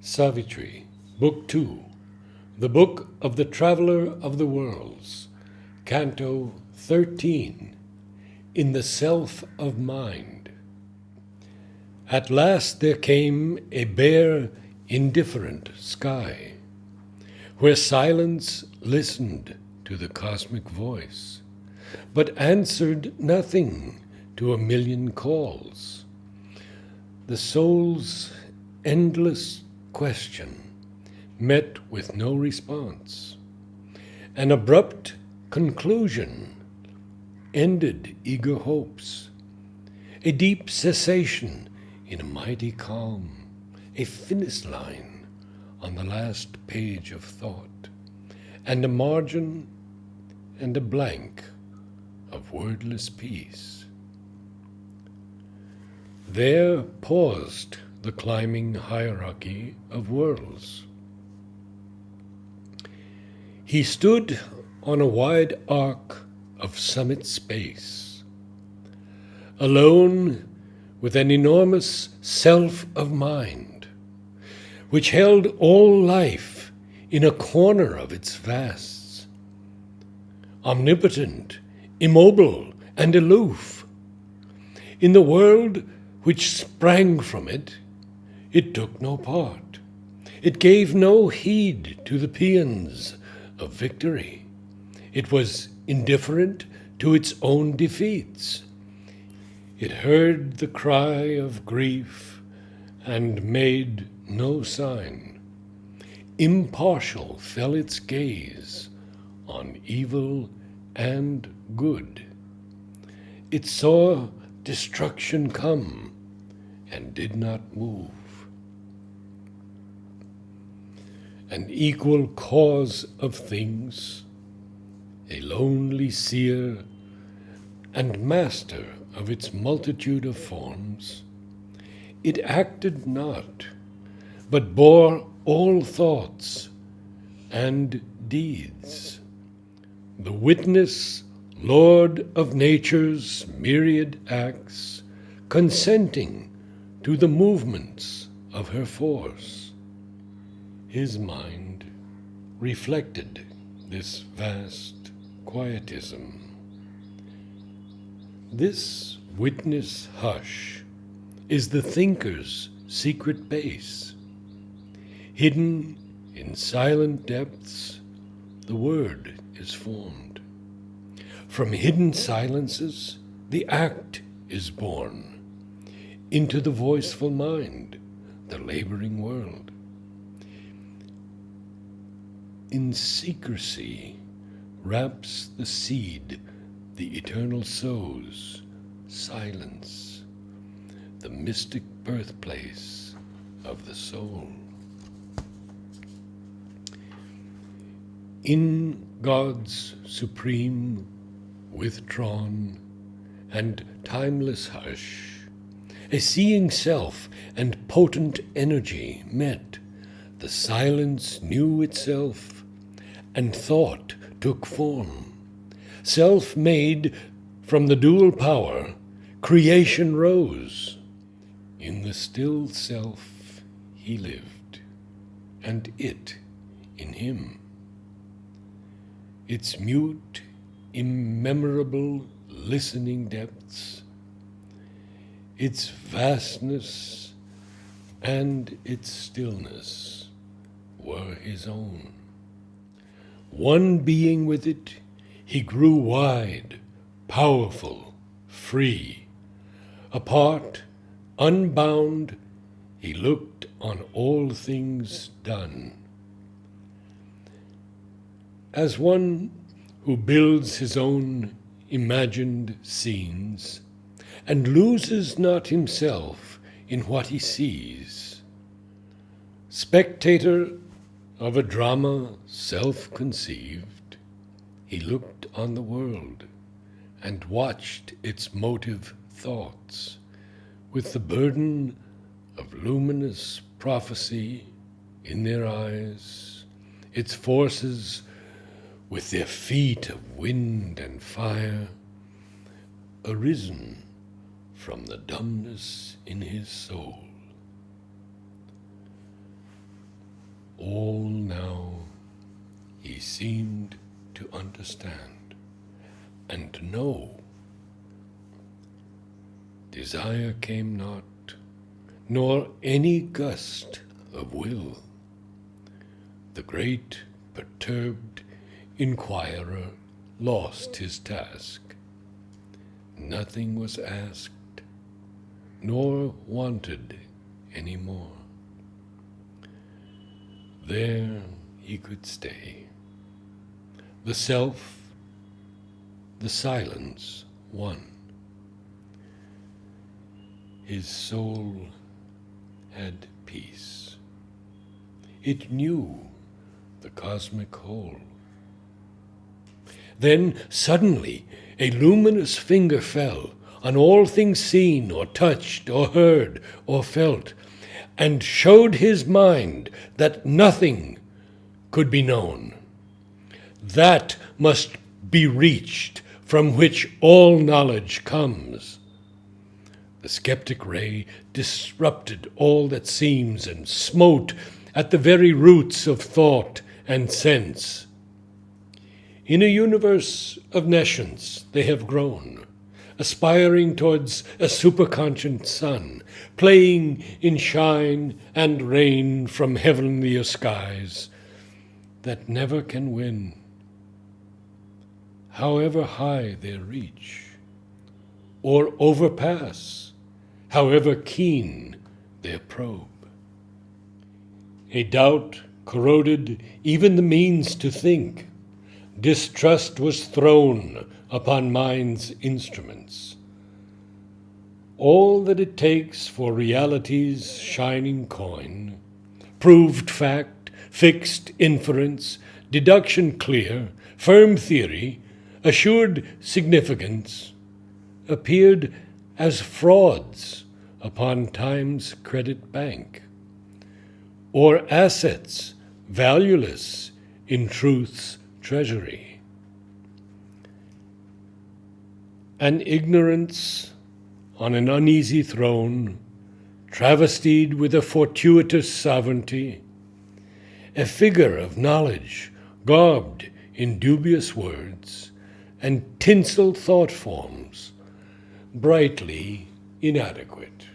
Savitri, Book 2, The Book of the Traveller of the Worlds, Canto 13, In the Self of Mind. At last there came a bare, indifferent sky, where silence listened to the cosmic voice, but answered nothing to a million calls. The soul's endless question met with no response. An abrupt conclusion ended eager hopes. A deep cessation in a mighty calm, a finish line on the last page of thought, and a margin and a blank of wordless peace. There paused the climbing hierarchy of worlds. He stood on a wide arc of summit space, alone with an enormous self of mind, which held all life in a corner of its vasts, omnipotent, immobile, and aloof. In the world which sprang from it, it took no part. It gave no heed to the paeans of victory. It was indifferent to its own defeats. It heard the cry of grief and made no sign. Impartial fell its gaze on evil and good. It saw destruction come and did not move. An equal cause of things, a lonely seer and master of its multitude of forms, it acted not, but bore all thoughts and deeds. The witness, Lord of nature's myriad acts, consenting to the movements of her force. His mind reflected this vast quietism. This witness hush is the thinker's secret base. Hidden in silent depths, the word is formed. From hidden silences, the act is born. Into the voiceful mind, the laboring world. In secrecy wraps the seed the eternal sows, silence, the mystic birthplace of the soul. In God's supreme, withdrawn, and timeless hush, a seeing self and potent energy met. The silence knew itself, and thought took form. Self-made from the dual power, creation rose. In the still self he lived, and it in him. Its mute, immemorable, listening depths, its vastness and its stillness were his own. One being with it, he grew wide, powerful, free. Apart, unbound, he looked on all things done. As one who builds his own imagined scenes and loses not himself in what he sees, spectator of a drama self-conceived, he looked on the world and watched its motive thoughts with the burden of luminous prophecy in their eyes, its forces with their feet of wind and fire, arisen from the dumbness in his soul. All now he seemed to understand and to know. Desire came not, nor any gust of will. The great, perturbed inquirer lost his task. Nothing was asked, nor wanted any more. There he could stay. The self, the silence won. His soul had peace. It knew the cosmic whole. Then suddenly a luminous finger fell on all things seen or touched or heard or felt, and showed his mind that nothing could be known. That must be reached from which all knowledge comes. The skeptic ray disrupted all that seems and smote at the very roots of thought and sense. In a universe of nescience they have grown, aspiring towards a superconscious sun, playing in shine and rain from heavenlier skies that never can win, however high their reach, or overpass, however keen their probe. A doubt corroded even the means to think. Distrust was thrown upon mind's instruments. All that it takes for reality's shining coin, proved fact, fixed inference, deduction clear, firm theory, assured significance, appeared as frauds upon time's credit bank, or assets valueless in truth's treasury. An ignorance on an uneasy throne, travestied with a fortuitous sovereignty, a figure of knowledge garbed in dubious words and tinsel thought forms, brightly inadequate.